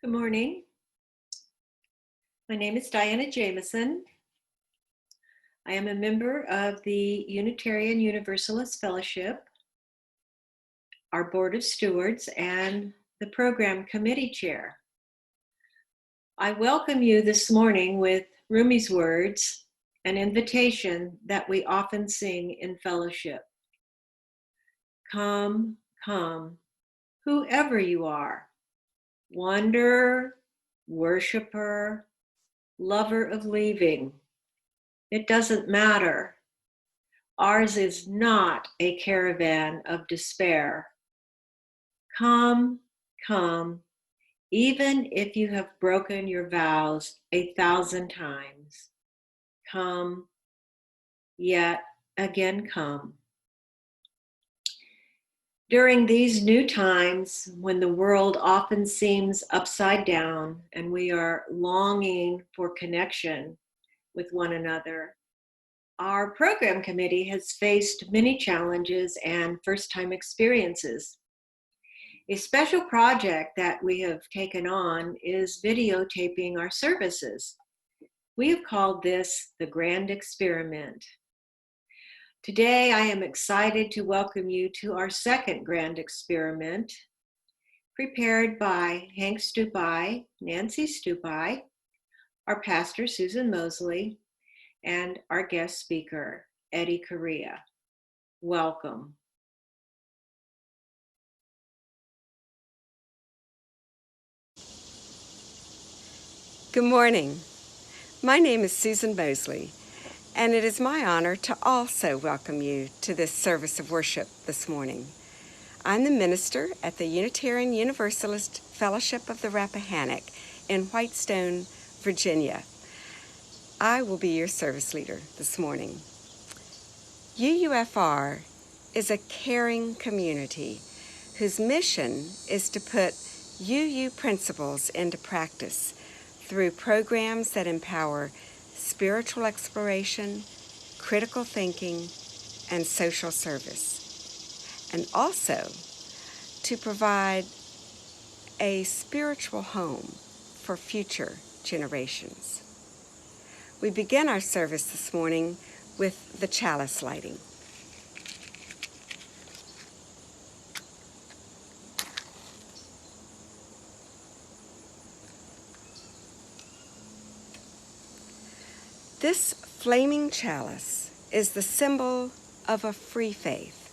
Good morning. My name is Diana Jameson. I am a member of the Unitarian Universalist Fellowship, our Board of Stewards, and the Program Committee Chair. I welcome you this morning with Rumi's words, an invitation that we often sing in fellowship. Come, come, whoever you are, wanderer, worshiper, lover of leaving. It doesn't matter. Ours is not a caravan of despair. Come, come, even if you have broken your vows 1,000 times. Come, yet again come. During these new times, when the world often seems upside down and we are longing for connection with one another, our program committee has faced many challenges and first-time experiences. A special project that we have taken on is videotaping our services. We have called this the Grand Experiment. Today, I am excited to welcome you to our second Grand Experiment, prepared by Hank Stupai, Nancy Stupai, our pastor, Susan Mosley, and our guest speaker, Eddie Correa. Welcome. Good morning. My name is Susan Mosley, and it is my honor to also welcome you to this service of worship this morning. I'm the minister at the Unitarian Universalist Fellowship of the Rappahannock in Whitestone, Virginia. I will be your service leader this morning. UUFR is a caring community whose mission is to put UU principles into practice through programs that empower spiritual exploration, critical thinking, and social service, and also to provide a spiritual home for future generations. We begin our service this morning with the chalice lighting. This flaming chalice is the symbol of a free faith.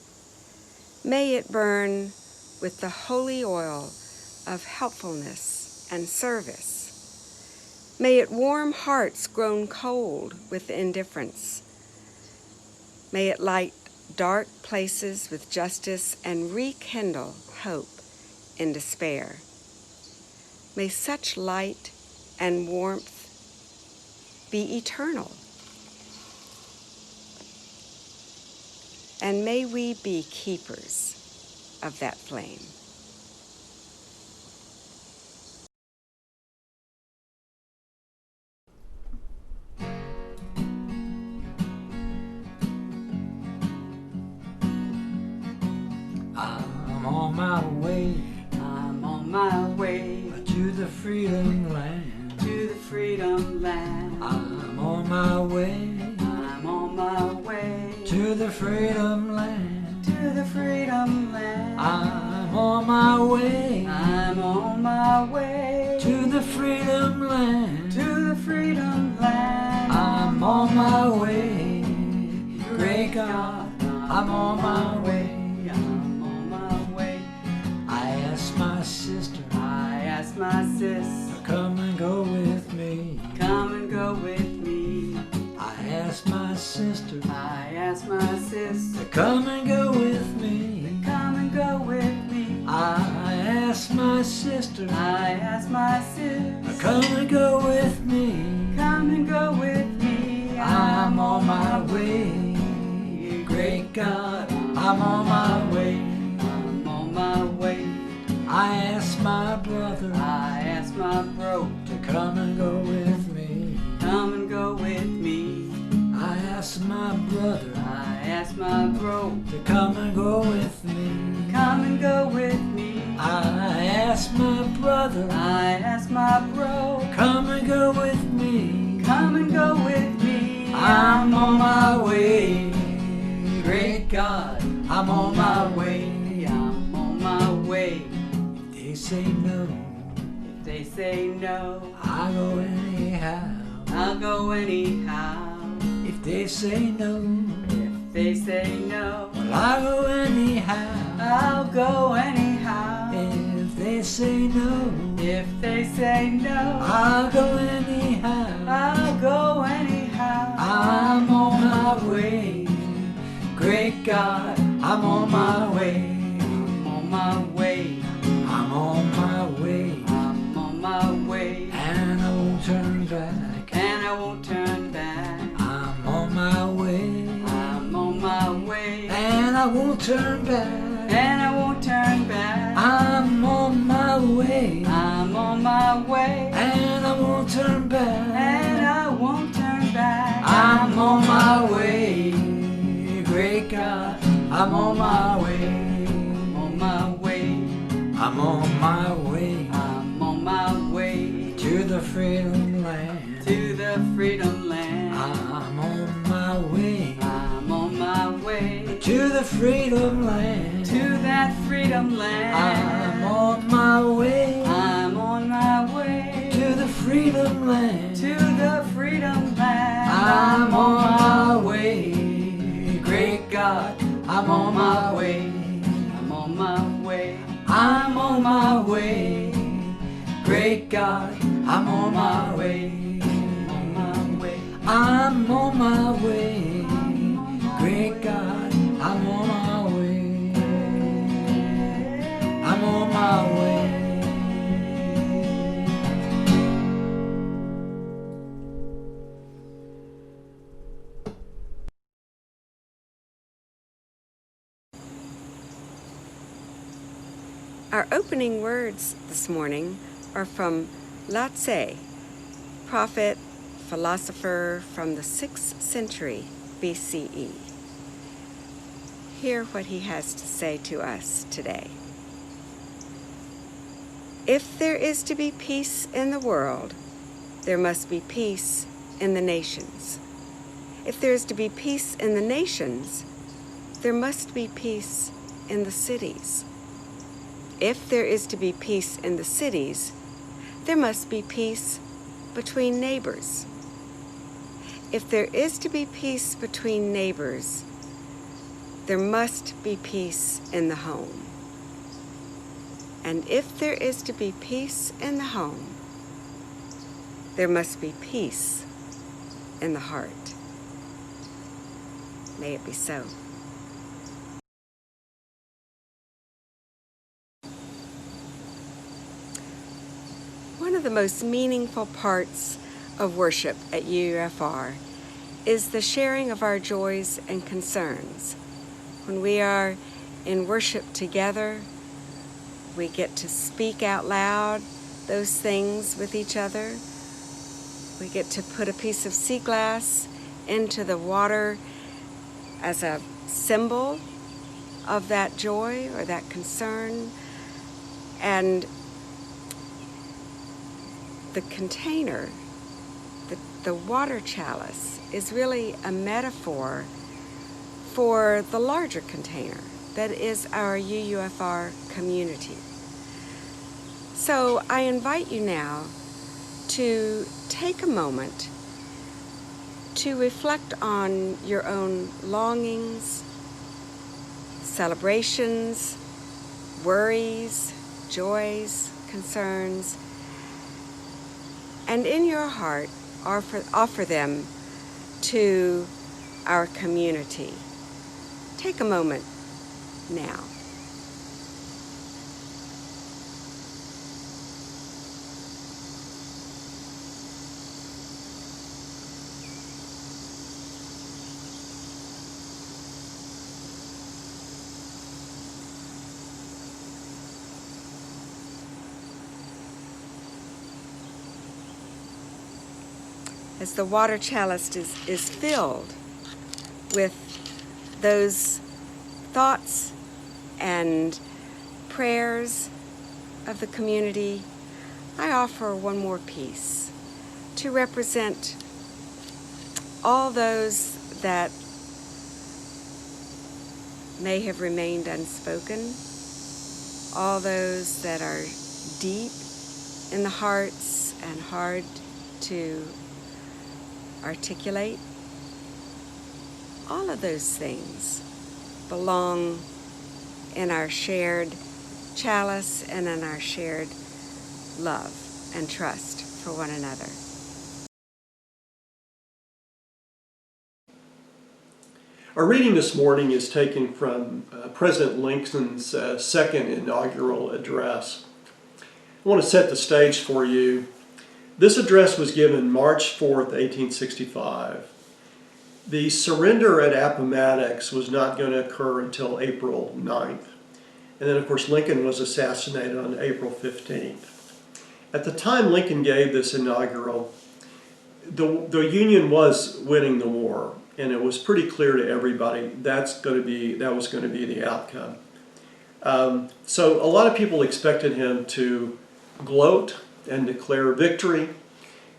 May it burn with the holy oil of helpfulness and service. May it warm hearts grown cold with indifference. May it light dark places with justice and rekindle hope in despair. May such light and warmth be eternal. And may we be keepers of that flame. I'm on my way. I'm on my way To the freedom land. to the freedom land. I'm on my way. I'm on my way To the freedom land. to the freedom land. I'm on my way. I'm on my way To the freedom land. to the freedom land. I'm on my way. Great God, I'm on my way. I'm on my way. I asked my sister, I asked my sis, come and go with me. come and go with me. I asked my sister, I asked my sis, come and go with me. come and go with me. I asked my sister, I asked my sis, come and go with me. come and go with me. I'm on my way. Great God, I'm on my way. I'm on my way. I asked my brother I asked my bro, to come and go with me. come and go with me. I asked my brother I asked my bro, to come and go with me. come and go with me. I asked my brother, I asked my bro, come and go with me. come and go with me. I'm on my way. Great God, I'm on my way. I'm on my way. They say no, If they say no, I go anyhow. I'll go anyhow. If they say no, If they say no, well, I go anyhow. I'll go anyhow. If they say no, If they say no, I'll go anyhow. I'll go anyhow. I'm on my way. Great God, I'm on my way. I'm on my way. I'm on my way. I'm on my way. And I won't turn back. And I won't turn back. I'm on my way. I'm on my way. And I won't turn back. And I won't turn back. I'm on my way. I'm on my way. And I won't turn back. And I won't turn back. I'm on my way. Great God, I'm on my way. I'm on my way. I'm on my way I'm on my way to the freedom land. to the freedom land. I'm on my way I'm on my way to the freedom land. to that freedom land. I'm on my way I'm on my way to the freedom land. to the freedom land. I'm on my way. Great God, I'm on my way. I'm on my way. I'm on my way. Great God, I'm on my way. On my way. I'm on my way. Great God, I'm on my way. I'm on my way. Our opening words this morning are from Lao Tse, prophet, philosopher from the 6th century BCE. Hear what he has to say to us today. If there is to be peace in the world, there must be peace in the nations. If there is to be peace in the nations, there must be peace in the cities. If there is to be peace in the cities, there must be peace between neighbors. If there is to be peace between neighbors, there must be peace in the home. And if there is to be peace in the home, there must be peace in the heart. May it be so. One of the most meaningful parts of worship at UUFR is the sharing of our joys and concerns. When we are in worship together, we get to speak out loud those things with each other. We get to put a piece of sea glass into the water as a symbol of that joy or that concern. And the container, the water chalice, is really a metaphor for the larger container that is our UUFR community. So I invite you now to take a moment to reflect on your own longings, celebrations, worries, joys, concerns, and in your heart offer them to our community. Take a moment now. As the water chalice is filled with those thoughts and prayers of the community, I offer one more piece to represent all those that may have remained unspoken, all those that are deep in the hearts and hard to articulate. All of those things belong in our shared chalice and in our shared love and trust for one another. Our reading this morning is taken from President Lincoln's second inaugural address. I want to set the stage for you. This address was given March 4th, 1865. The surrender at Appomattox was not going to occur until April 9th. And then, of course, Lincoln was assassinated on April 15th. At the time Lincoln gave this inaugural, the Union was winning the war, and it was pretty clear to everybody that was going to be the outcome. So a lot of people expected him to gloat and declare victory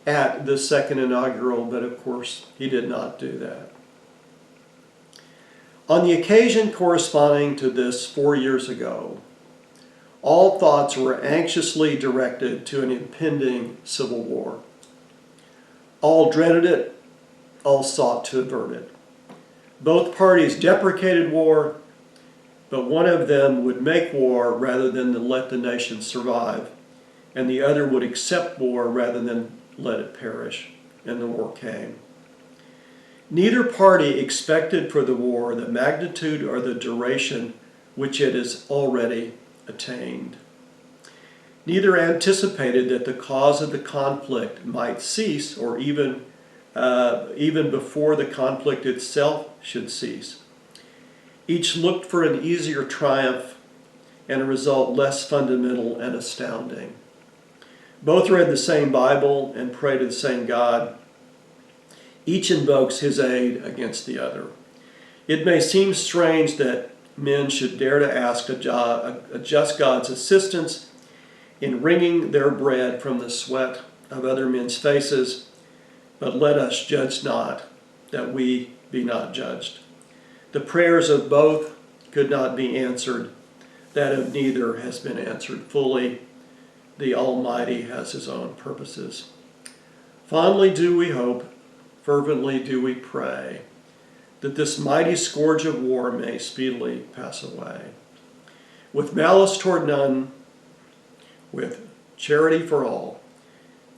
at the second inaugural, but of course he did not do that. On the occasion corresponding to this 4 years ago, all thoughts were anxiously directed to an impending civil war. All dreaded it, all sought to avert it. Both parties deprecated war, but one of them would make war rather than to let the nation survive, and the other would accept war rather than let it perish, and the war came. Neither party expected for the war the magnitude or the duration which it has already attained. Neither anticipated that the cause of the conflict might cease, or even before the conflict itself should cease. Each looked for an easier triumph and a result less fundamental and astounding. Both read the same Bible and pray to the same God. Each invokes his aid against the other. It may seem strange that men should dare to ask a just God's assistance in wringing their bread from the sweat of other men's faces, but let us judge not, that we be not judged. The prayers of both could not be answered. That of neither has been answered fully. The Almighty has his own purposes. Fondly do we hope, fervently do we pray, that this mighty scourge of war may speedily pass away. With malice toward none, with charity for all,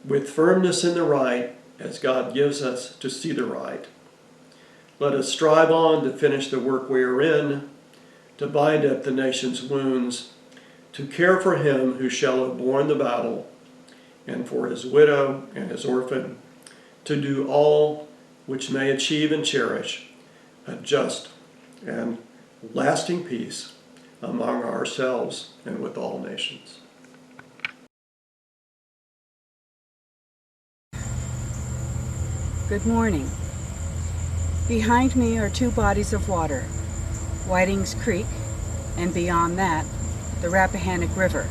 with firmness in the right, as God gives us to see the right. Let us strive on to finish the work we are in, to bind up the nation's wounds, to care for him who shall have borne the battle, and for his widow and his orphan, to do all which may achieve and cherish a just and lasting peace among ourselves and with all nations. Good morning. Behind me are two bodies of water, Whiting's Creek, and beyond that, the Rappahannock River,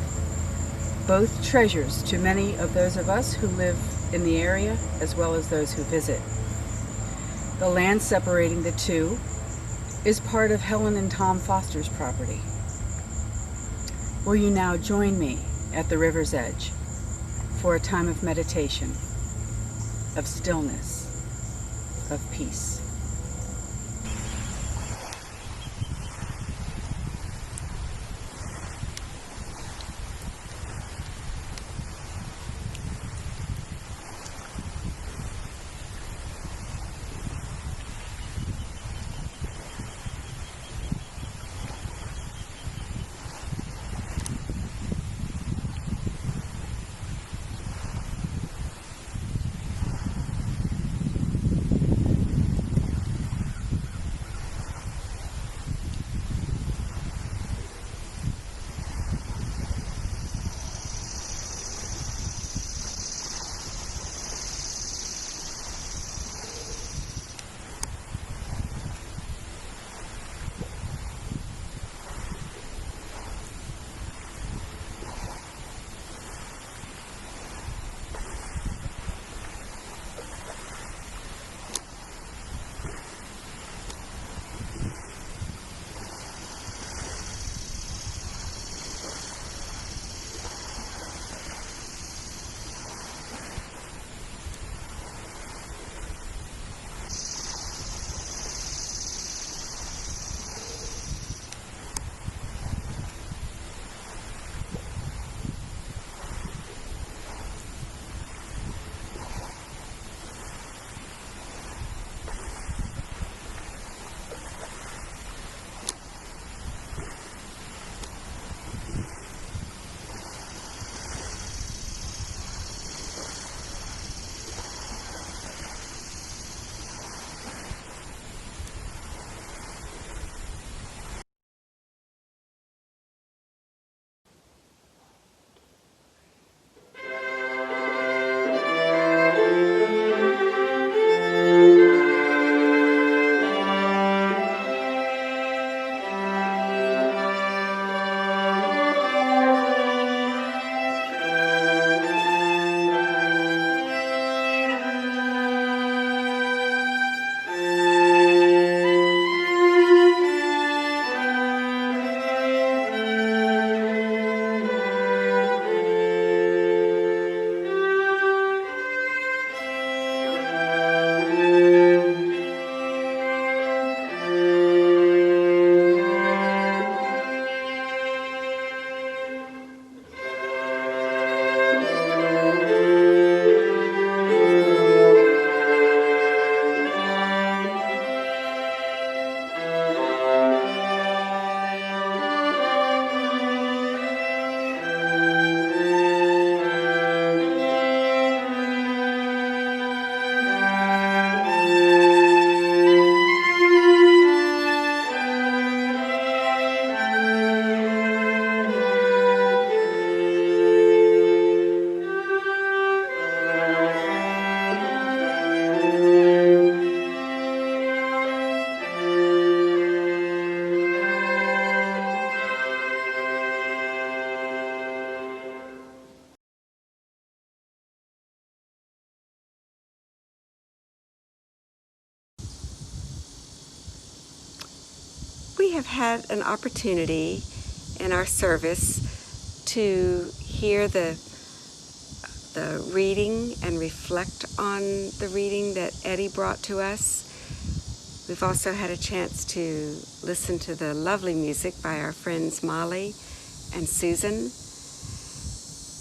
both treasures to many of those of us who live in the area as well as those who visit. The land separating the two is part of Helen and Tom Foster's property. Will you now join me at the river's edge for a time of meditation, of stillness, of peace? We have had an opportunity in our service to hear the reading and reflect on the reading that Eddie brought to us. We've also had a chance to listen to the lovely music by our friends Molly and Susan.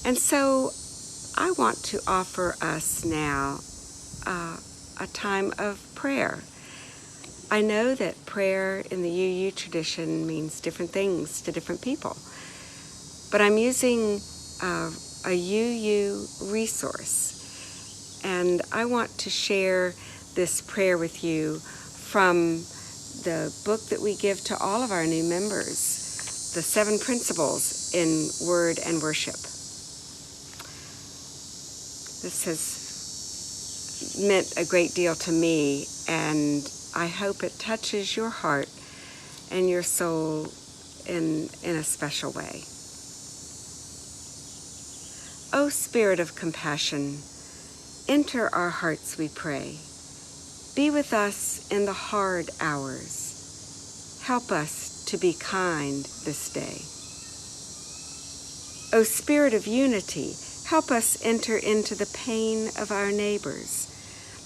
And so I want to offer us now a time of prayer. I know that prayer in the UU tradition means different things to different people, but I'm using a UU resource, and I want to share this prayer with you from the book that we give to all of our new members, The 7 Principles in Word and Worship. This has meant a great deal to me, and I hope it touches your heart and your soul in a special way. O Spirit of compassion, enter our hearts, we pray. Be with us in the hard hours. Help us to be kind this day. O Spirit of unity, help us enter into the pain of our neighbors.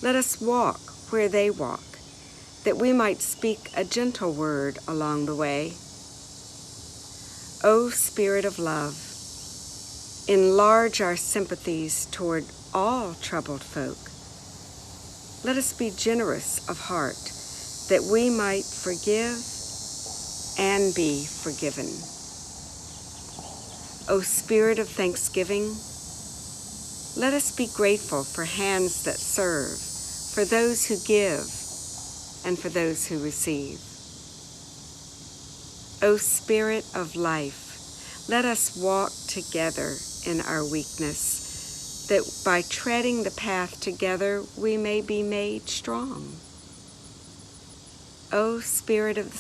Let us walk where they walk, that we might speak a gentle word along the way. O Spirit of love, enlarge our sympathies toward all troubled folk. Let us be generous of heart, that we might forgive and be forgiven. O Spirit of thanksgiving, let us be grateful for hands that serve, for those who give, and for those who receive. O Spirit of life, let us walk together in our weakness, that by treading the path together we may be made strong. O Spirit of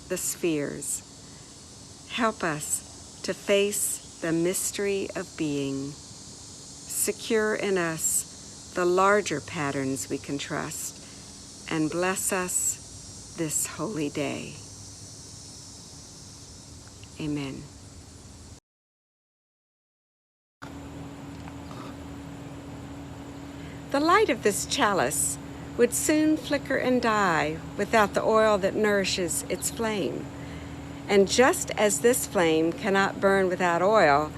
the spheres, help us to face the mystery of being, secure in us the larger patterns we can trust, and bless us this holy day. Amen. The light of this chalice would soon flicker and die without the oil that nourishes its flame. And just as this flame cannot burn without oil,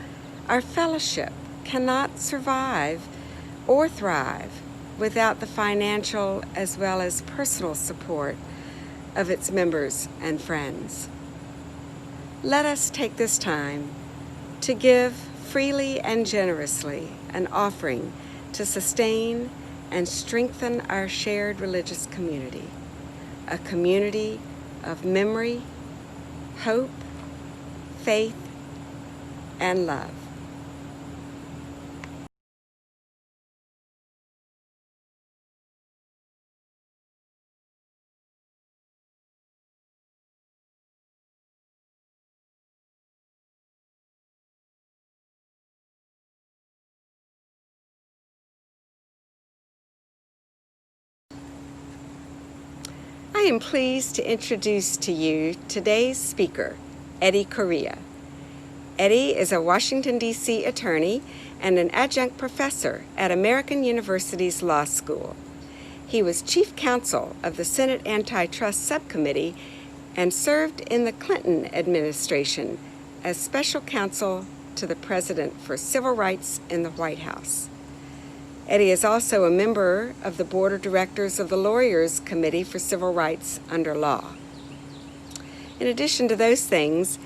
our fellowship cannot survive or thrive without the financial as well as personal support of its members and friends. Let us take this time to give freely and generously an offering to sustain and strengthen our shared religious community, a community of memory, hope, faith, and love. I am pleased to introduce to you today's speaker, Eddie Correa. Eddie is a Washington, D.C. attorney and an adjunct professor at American University's Law School. He was chief counsel of the Senate Antitrust Subcommittee and served in the Clinton administration as special counsel to the President for Civil Rights in the White House. Eddie is also a member of the board of directors of the Lawyers Committee for Civil Rights under Law. In addition to those things,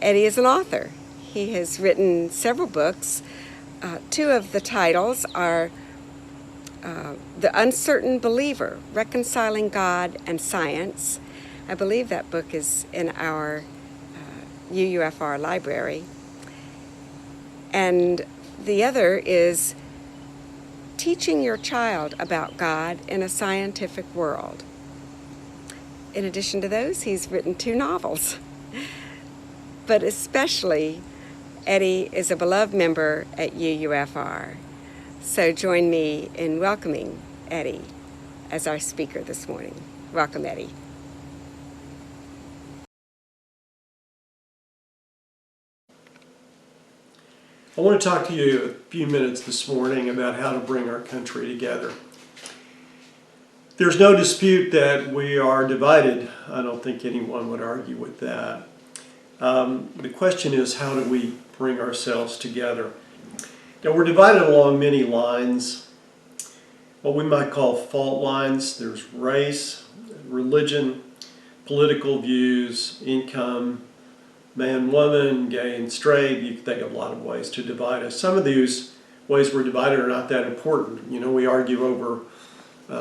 Eddie is an author. He has written several books. Two of the titles are The Uncertain Believer, Reconciling God and Science. I believe that book is in our UUFR library. And the other is Teaching Your Child About God in a Scientific World. In addition to those, he's written 2 novels. But especially, Eddie is a beloved member at UUFR. So join me in welcoming Eddie as our speaker this morning. Welcome, Eddie. I want to talk to you a few minutes this morning about how to bring our country together. There's no dispute that we are divided. I don't think anyone would argue with that. The question is, how do we bring ourselves together? Now, we're divided along many lines, what we might call fault lines. There's race, religion, political views, income, man, woman, gay and straight. You can think of a lot of ways to divide us. Some of these ways we're divided are not that important. You know, we argue over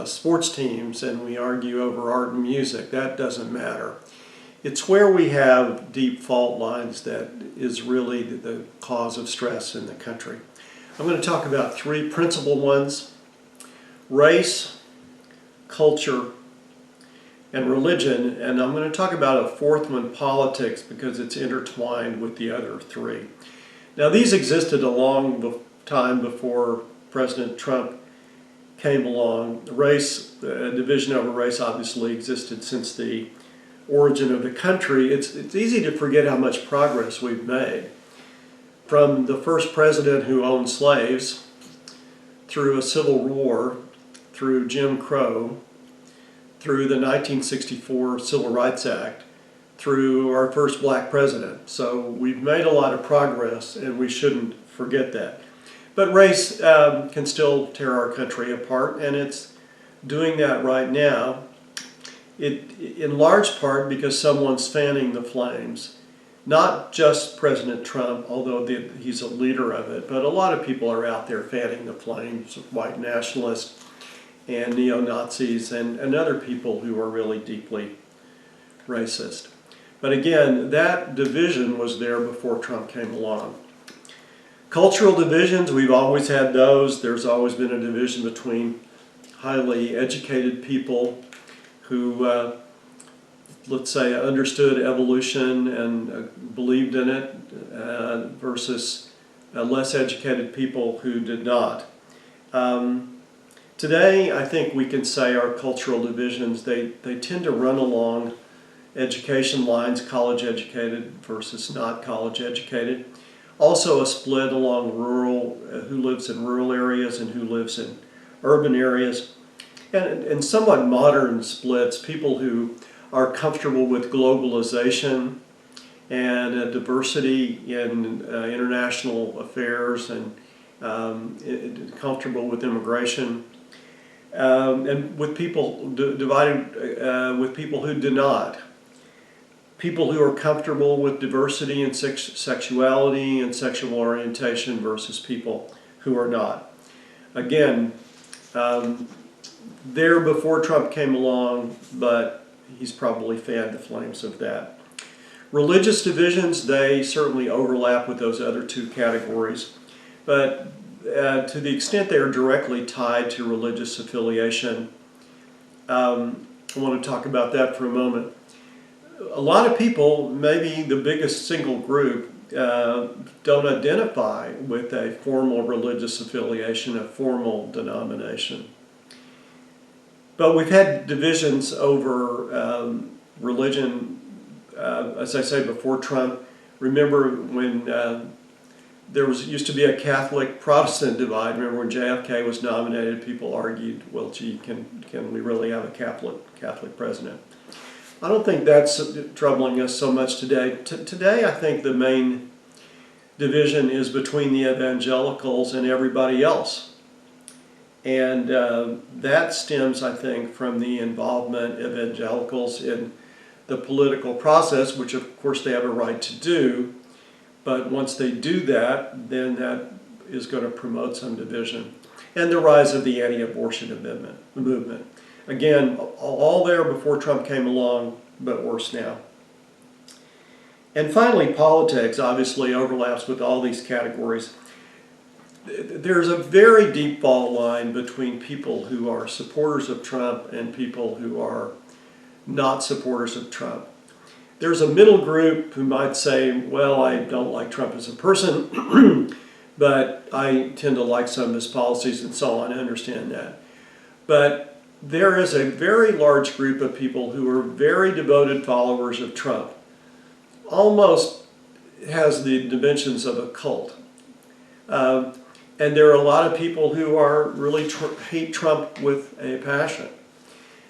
sports teams and we argue over art and music. That doesn't matter. It's where we have deep fault lines that is really the cause of stress in the country. I'm going to talk about three principal ones: race, culture, and religion, and I'm going to talk about a fourth one, politics, because it's intertwined with the other three. Now, these existed a long time before President Trump came along. Race, division over race obviously existed since the origin of the country. It's easy to forget how much progress we've made. From the first president who owned slaves, through a civil war, through Jim Crow, through the 1964 Civil Rights Act, through our first black president. So we've made a lot of progress, and we shouldn't forget that. But race can still tear our country apart, and it's doing that right now. In large part because someone's fanning the flames. Not just President Trump, although he's a leader of it, but a lot of people are out there fanning the flames, white nationalists and neo-Nazis and other people who are really deeply racist. But again, that division was there before Trump came along. Cultural divisions, we've always had those. There's always been a division between highly educated people who, let's say, understood evolution and believed in it versus less educated people who did not. Today, I think we can say our cultural divisions, they tend to run along education lines, college educated versus not college educated. Also a split along rural, who lives in rural areas and who lives in urban areas. And somewhat modern splits, people who are comfortable with globalization and diversity in international affairs and comfortable with immigration. And with people divided with people who do not. People who are comfortable with diversity in sexuality and sexual orientation versus people who are not. Again, there before Trump came along, but he's probably fanned the flames of that. Religious divisions, they certainly overlap with those other two categories, but to the extent they are directly tied to religious affiliation, I want to talk about that for a moment. A lot of people, maybe the biggest single group, don't identify with a formal religious affiliation, a formal denomination. But we've had divisions over religion, as I say, before Trump. Remember when there used to be a Catholic-Protestant divide. Remember when JFK was nominated, people argued, well, gee, can we really have a Catholic president? I don't think that's troubling us so much today. Today, I think the main division is between the evangelicals and everybody else. And that stems, I think, from the involvement of evangelicals in the political process, which of course they have a right to do. But once they do that, then that is going to promote some division. And the rise of the anti-abortion movement. Again, all there before Trump came along, but worse now. And finally, politics obviously overlaps with all these categories. There's a very deep fault line between people who are supporters of Trump and people who are not supporters of Trump. There's a middle group who might say, well, I don't like Trump as a person, but I tend to like some of his policies and so on. I understand that. But there is a very large group of people who are very devoted followers of Trump. Almost has the dimensions of a cult. Um, and there are a lot of people who are really hate Trump with a passion.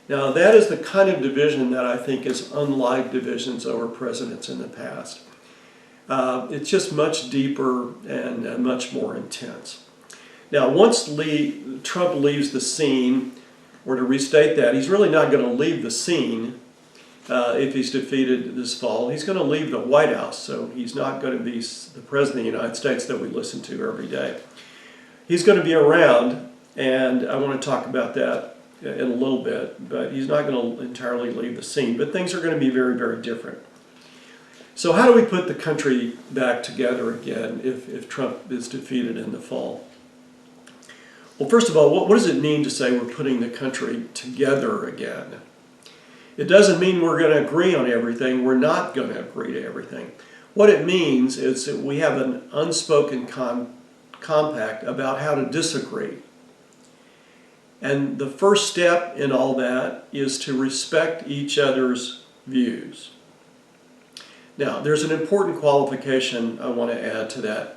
Now, that is the kind of division that I think is unlike divisions over presidents in the past. It's just much deeper and much more intense. Now, once Trump leaves the scene, or to restate that, he's really not going to leave the scene if he's defeated this fall. He's going to leave the White House, so he's not going to be the President of the United States that we listen to every day. He's going to be around, and I want to talk about that in a little bit, but he's not going to entirely leave the scene. But things are going to be very, very different. So how do we put the country back together again if Trump is defeated in the fall? Well, first of all, what does it mean to say we're putting the country together again? It doesn't mean we're going to agree on everything. We're not going to agree to everything. What it means is that we have an unspoken compact about how to disagree. And the first step in all that is to respect each other's views. Now, there's an important qualification I want to add to that.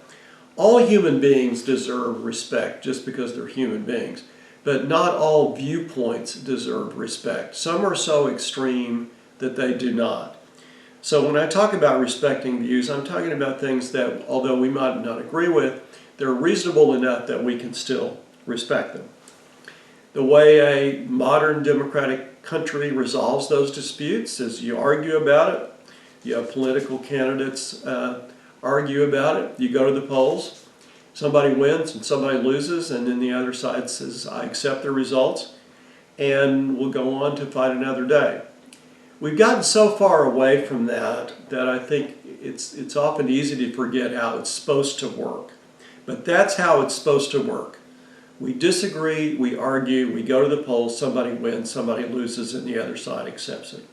All human beings deserve respect just because they're human beings, but not all viewpoints deserve respect. Some are so extreme that they do not. So when I talk about respecting views, I'm talking about things that, although we might not agree with, they're reasonable enough that we can still respect them. The way a modern democratic country resolves those disputes is you argue about it. You have political candidates argue about it. You go to the polls. Somebody wins and somebody loses, and then the other side says, I accept the results, and we'll go on to fight another day. We've gotten so far away from that that I think it's often easy to forget how it's supposed to work. But that's how it's supposed to work. We disagree, we argue, we go to the polls, somebody wins, somebody loses, and the other side accepts it.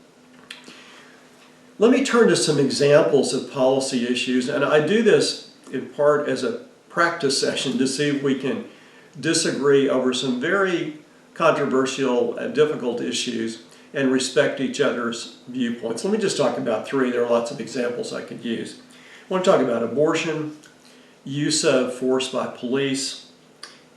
Let me turn to some examples of policy issues, and I do this in part as a practice session to see if we can disagree over some very controversial and difficult issues and respect each other's viewpoints. Let me just talk about three. There are lots of examples I could use. I want to talk about abortion, use of force by police,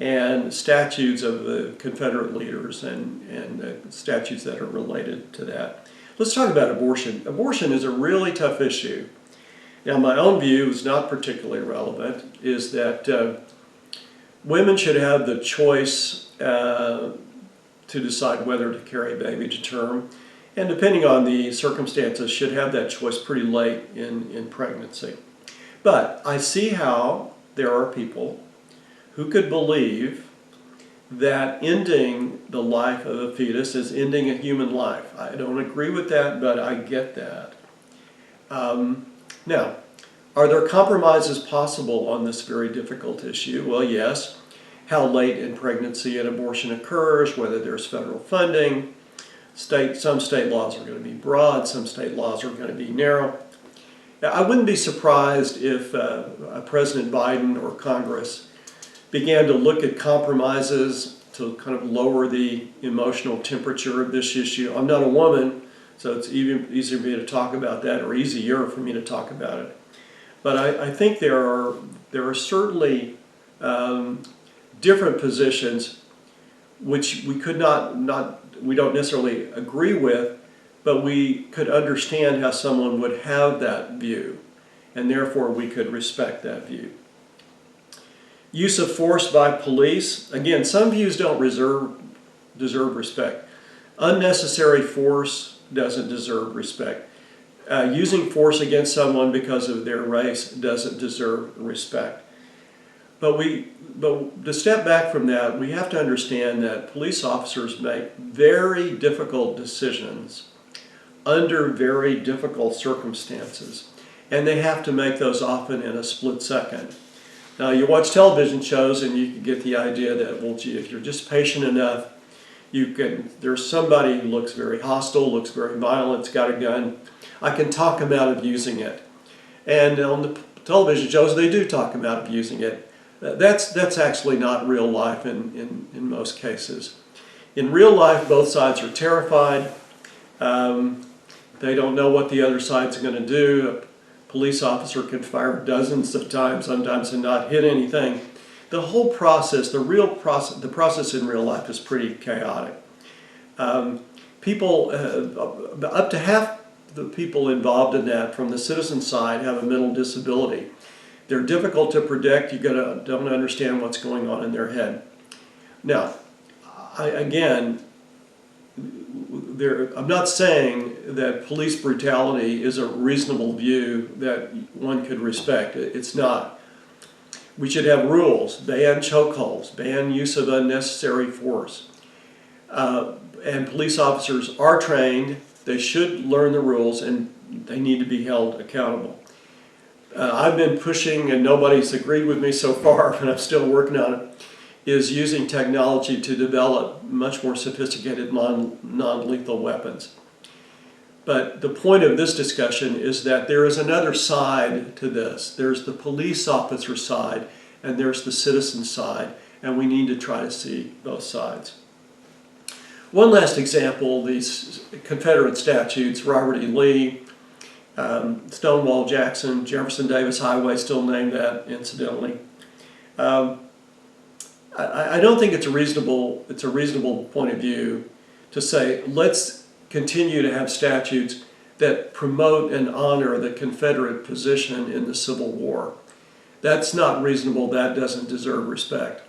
and statutes of the Confederate leaders and statutes that are related to that. Let's talk about abortion. Abortion is a really tough issue. Now, my own view is not particularly relevant, is that women should have the choice to decide whether to carry a baby to term, and depending on the circumstances, should have that choice pretty late in pregnancy. But I see how there are people who could believe that ending the life of a fetus is ending a human life. I don't agree with that, but I get that. Now, are there compromises possible on this very difficult issue? Well, yes. How late in pregnancy an abortion occurs, whether there's federal funding. Some state laws are going to be broad, some state laws are going to be narrow. Now, I wouldn't be surprised if President Biden or Congress began to look at compromises to kind of lower the emotional temperature of this issue. I'm not a woman, so it's even easier for me to talk about that, or easier for me to talk about it. But I think there are certainly different positions which we could we don't necessarily agree with, but we could understand how someone would have that view, and therefore we could respect that view. Use of force by police. Again, some views don't deserve respect. Unnecessary force doesn't deserve respect. Using force against someone because of their race doesn't deserve respect. But to step back from that, we have to understand that police officers make very difficult decisions under very difficult circumstances, and they have to make those often in a split second. Now, you watch television shows and you can get the idea that, well, gee, if you're just patient enough, there's somebody who looks very hostile, looks very violent, has got a gun. I can talk him out of using it. And on the television shows, they do talk him out of using it. That's actually not real life in most cases. In real life, both sides are terrified. They don't know what the other side's going to do. police officer can fire dozens of times sometimes and not hit anything. The whole process, the process in real life is pretty chaotic. People, up to half the people involved in that from the citizen side have a mental disability. They're difficult to predict. You don't understand what's going on in their head. Now, again, I'm not saying that police brutality is a reasonable view that one could respect. It's not. We should have rules, ban chokeholds, ban use of unnecessary force. And police officers are trained, they should learn the rules, and they need to be held accountable. I've been pushing, and nobody's agreed with me so far, but I'm still working on it, is using technology to develop much more sophisticated non-lethal weapons. But the point of this discussion is that there is another side to this. There's the police officer side, and there's the citizen side, and we need to try to see both sides. One last example, these Confederate statutes, Robert E. Lee, Stonewall Jackson, Jefferson Davis Highway, still named that, incidentally. I don't think it's a reasonable point of view to say, let's continue to have statutes that promote and honor the Confederate position in the Civil War. That's not reasonable. That doesn't deserve respect.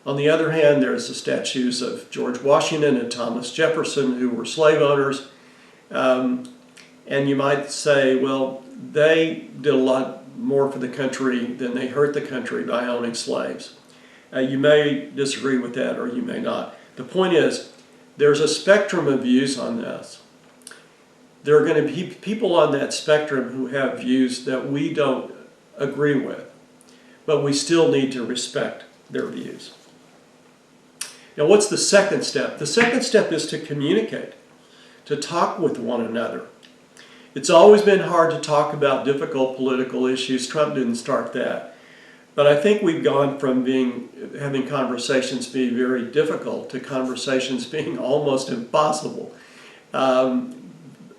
On the other hand, there's the statues of George Washington and Thomas Jefferson, who were slave owners. And you might say, well, they did a lot more for the country than they hurt the country by owning slaves. You may disagree with that, or you may not. The point is, there's a spectrum of views on this. There are going to be people on that spectrum who have views that we don't agree with, but we still need to respect their views. Now, what's the second step? The second step is to communicate, to talk with one another. It's always been hard to talk about difficult political issues. Trump didn't start that. But I think we've gone from having conversations being very difficult to conversations being almost impossible.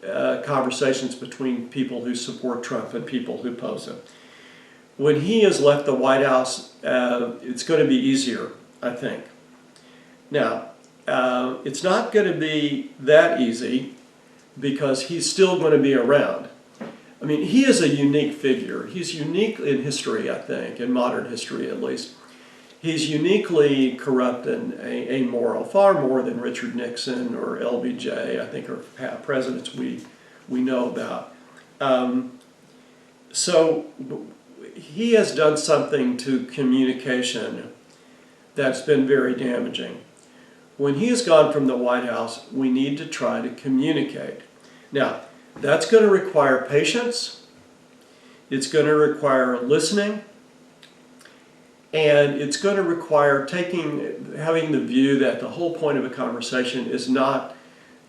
Conversations between people who support Trump and people who oppose him. When he has left the White House, it's going to be easier, I think. Now, it's not going to be that easy because he's still going to be around. I mean, he is a unique figure. He's unique in history, I think, in modern history at least. He's uniquely corrupt and amoral, far more than Richard Nixon or LBJ, I think, are presidents we know about. So he has done something to communication that's been very damaging. When he has gone from the White House, we need to try to communicate. Now, that's going to require patience, it's going to require listening, and it's going to require having the view that the whole point of a conversation is not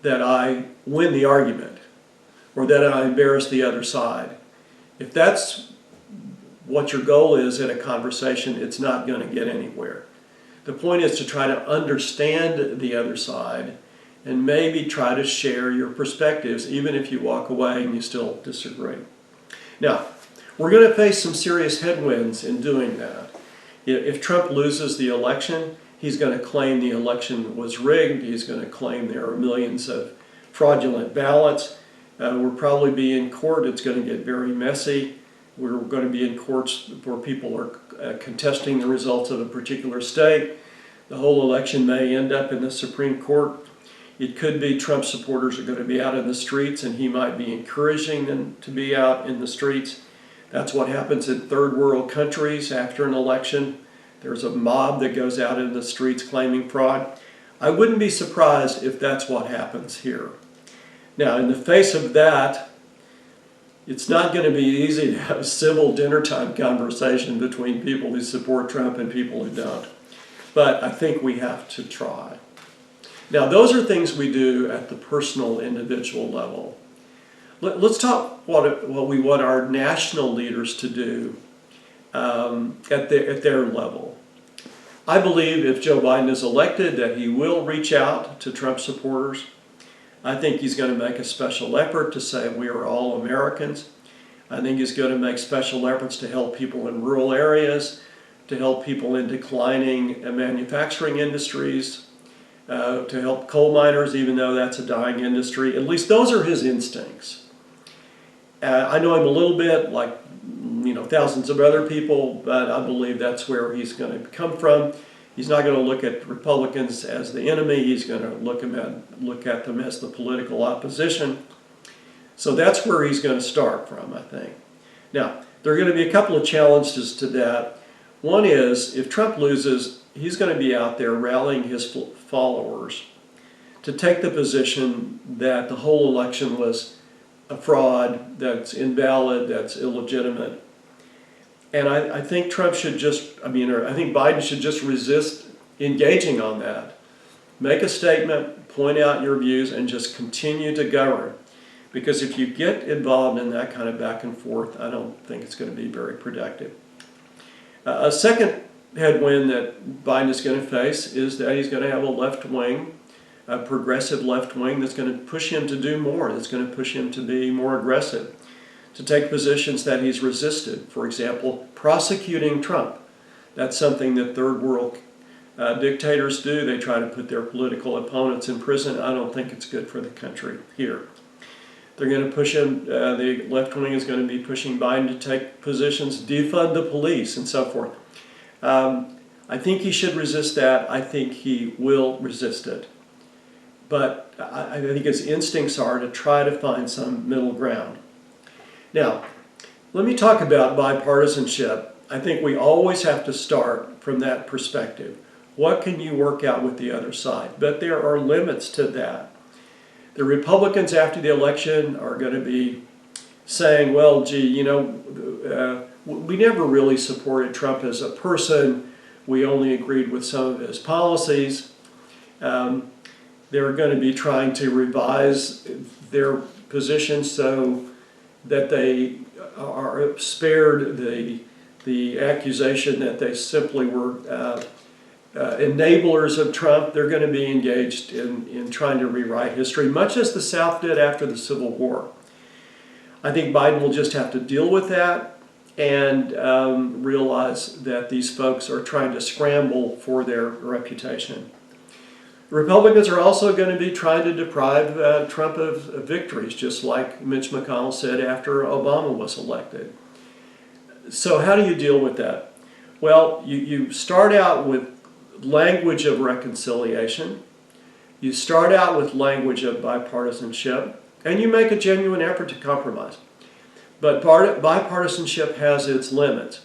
that I win the argument or that I embarrass the other side. If that's what your goal is in a conversation, it's not going to get anywhere. The point is to try to understand the other side and maybe try to share your perspectives, even if you walk away and you still disagree. Now, we're going to face some serious headwinds in doing that. If Trump loses the election, he's going to claim the election was rigged. He's going to claim there are millions of fraudulent ballots. We'll probably be in court. It's going to get very messy. We're going to be in courts where people are contesting the results of a particular state. The whole election may end up in the Supreme Court. It could be Trump supporters are going to be out in the streets, and he might be encouraging them to be out in the streets. That's what happens in third world countries after an election. There's a mob that goes out in the streets claiming fraud. I wouldn't be surprised if that's what happens here. Now, in the face of that, it's not going to be easy to have a civil dinner time conversation between people who support Trump and people who don't. But I think we have to try. Now, those are things we do at the personal, individual level. Let's talk what we want our national leaders to do at their level. I believe if Joe Biden is elected that he will reach out to Trump supporters. I think he's going to make a special effort to say we are all Americans. I think he's going to make special efforts to help people in rural areas, to help people in declining manufacturing industries, to help coal miners, even though that's a dying industry. At least those are his instincts. I know him a little bit, like thousands of other people, but I believe that's where he's going to come from. He's not going to look at Republicans as the enemy. He's going to look at them as the political opposition. So that's where he's going to start from, I think. Now, there are going to be a couple of challenges to that. One is, if Trump loses, he's going to be out there rallying his followers to take the position that the whole election was a fraud, that's invalid, that's illegitimate. And I think Trump should I think Biden should just resist engaging on that. Make a statement, point out your views, and just continue to govern. Because if you get involved in that kind of back and forth, I don't think it's going to be very productive. A second headwind that Biden is going to face is that he's going to have a left wing, a progressive left wing that's going to push him to do more, that's going to push him to be more aggressive, to take positions that he's resisted. For example, prosecuting Trump. That's something that third world dictators do. They try to put their political opponents in prison. I don't think it's good for the country here. They're going to push him, the left wing is going to be pushing Biden to take positions, defund the police, and so forth. I think he should resist that. I think he will resist it. But I think his instincts are to try to find some middle ground. Now, let me talk about bipartisanship. I think we always have to start from that perspective. What can you work out with the other side? But there are limits to that. The Republicans after the election are going to be saying, well, gee, we never really supported Trump as a person. We only agreed with some of his policies. They're going to be trying to revise their position so that they are spared the accusation that they simply were enablers of Trump. They're going to be engaged in trying to rewrite history, much as the South did after the Civil War. I think Biden will just have to deal with that and realize that these folks are trying to scramble for their reputation. Republicans are also going to be trying to deprive Trump of victories, just like Mitch McConnell said after Obama was elected. So how do you deal with that? Well, you start out with language of reconciliation. You start out with language of bipartisanship, and you make a genuine effort to compromise. But bipartisanship has its limits.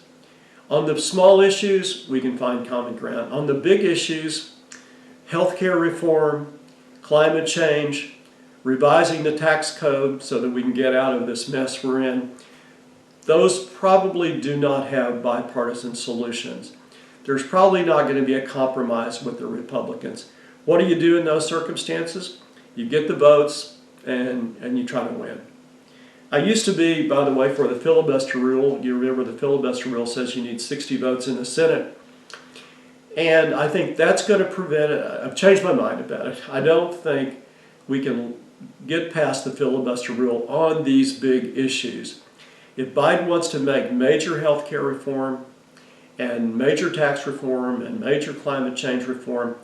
On the small issues, we can find common ground. On the big issues, healthcare reform, climate change, revising the tax code so that we can get out of this mess we're in, those probably do not have bipartisan solutions. There's probably not going to be a compromise with the Republicans. What do you do in those circumstances? You get the votes and you try to win. I used to be, by the way, for the filibuster rule. You remember the filibuster rule says you need 60 votes in the Senate. And I think that's going to prevent it. I've changed my mind about it. I don't think we can get past the filibuster rule on these big issues. If Biden wants to make major health care reform and major tax reform and major climate change reform,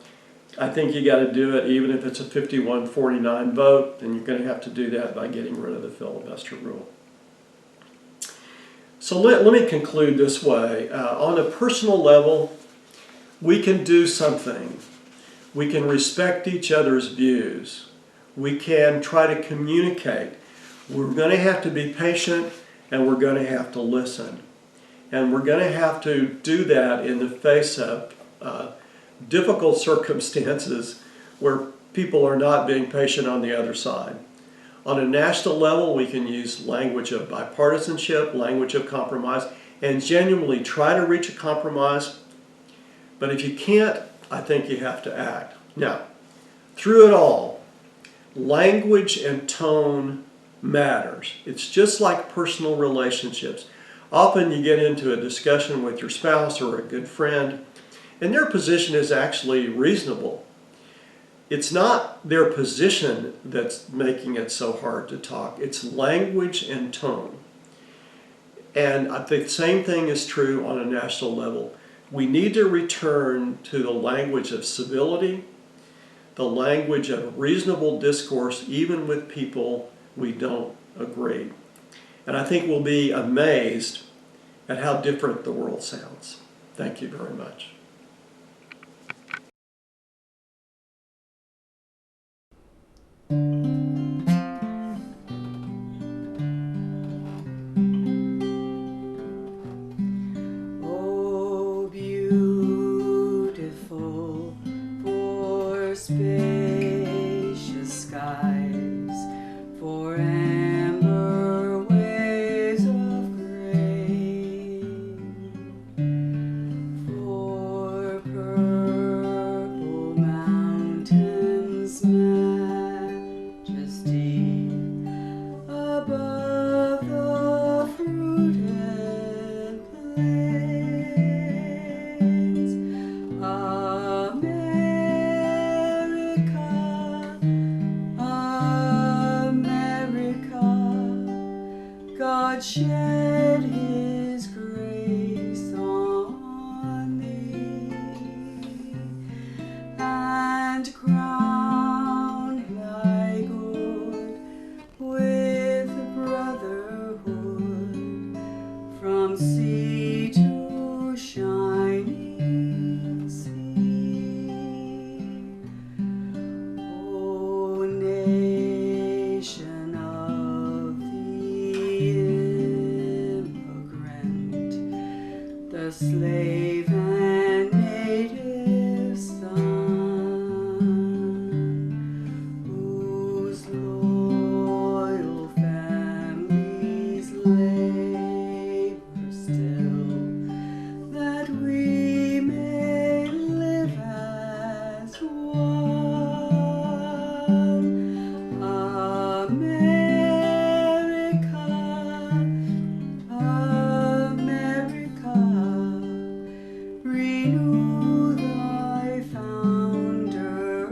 I think you got to do it even if it's a 51-49 vote, and you're going to have to do that by getting rid of the filibuster rule. So let me conclude this way. On a personal level, we can do something. We can respect each other's views. We can try to communicate. We're going to have to be patient, and we're going to have to listen. And we're going to have to do that in the face of difficult circumstances where people are not being patient on the other side. On a national level, we can use language of bipartisanship, language of compromise, and genuinely try to reach a compromise. But if you can't, I think you have to act. Now, through it all, language and tone matters. It's just like personal relationships. Often you get into a discussion with your spouse or a good friend, and their position is actually reasonable. It's not their position that's making it so hard to talk. It's language and tone. And I think the same thing is true on a national level. We need to return to the language of civility, the language of reasonable discourse, even with people we don't agree. And I think we'll be amazed at how different the world sounds. Thank you very much. Oh, beautiful for spacious skies, for amber waves of gray, for purple mountains' majesty above the fruited plains. America, America, God shed his grace on thee and crowned thy good with brotherhood from sea to shining sea. O nation of the immigrant, the slave and native son, whose loyal families labor still, that we may live as one. America, America, renew thy founder's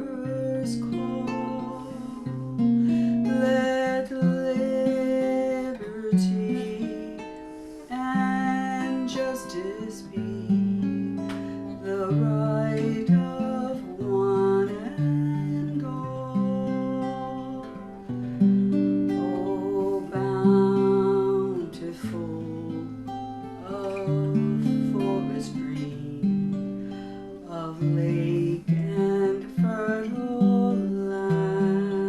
call. Let liberty and justice be the right of one and all. O bountiful of forest green, of lake and fertile lands,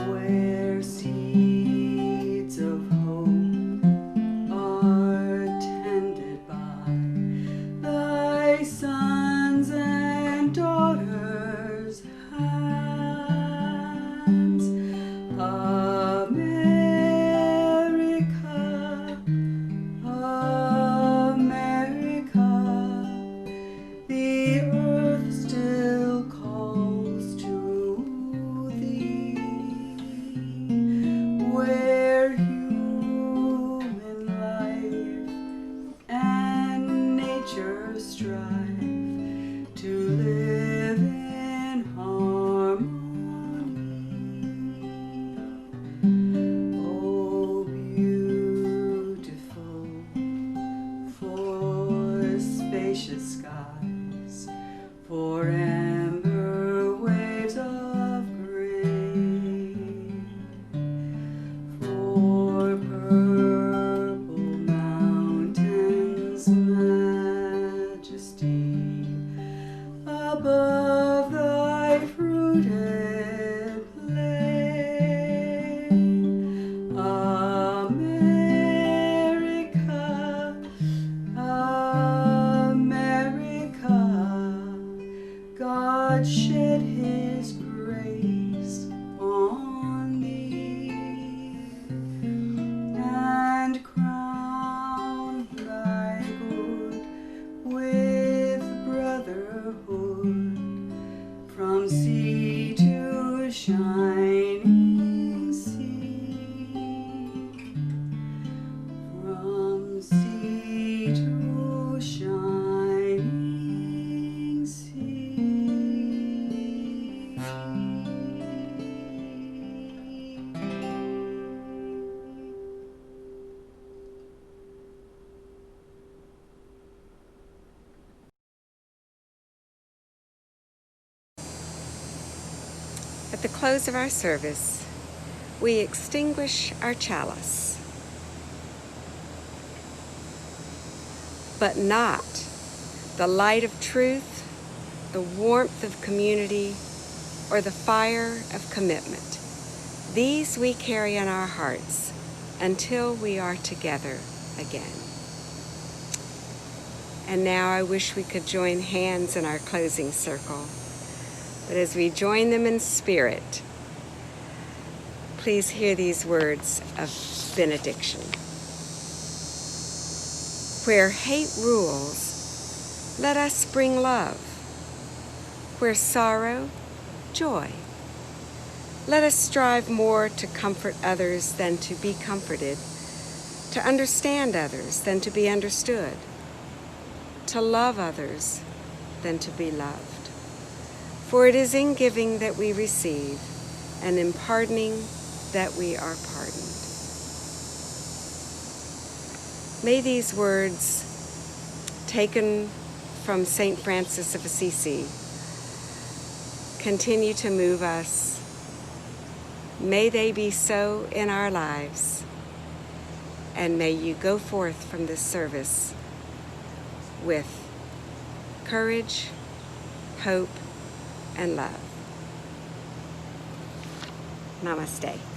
where seeds of hope are tended by thy sons and daughters' hands. America, America, the earth still calls to thee, where human life and nature strive to live in harmony. Oh, beautiful for spacious skies, for amber waves of gray, for purple mountains' majesty above thy fruited plain. America, America, God shed his grace on thee and crown thy good with brotherhood from sea to shining sea, from sea to shining sea. the close of our service, we extinguish our chalice, but not the light of truth, the warmth of community, or the fire of commitment. These we carry in our hearts until we are together again. And now I wish we could join hands in our closing circle. But as we join them in spirit, please hear these words of benediction. Where hate rules, let us bring love. Where sorrow, joy. Let us strive more to comfort others than to be comforted, to understand others than to be understood, to love others than to be loved. For it is in giving that we receive, and in pardoning that we are pardoned. May these words, taken from St. Francis of Assisi, continue to move us. May they be so in our lives, and may you go forth from this service with courage, hope, and love. Namaste.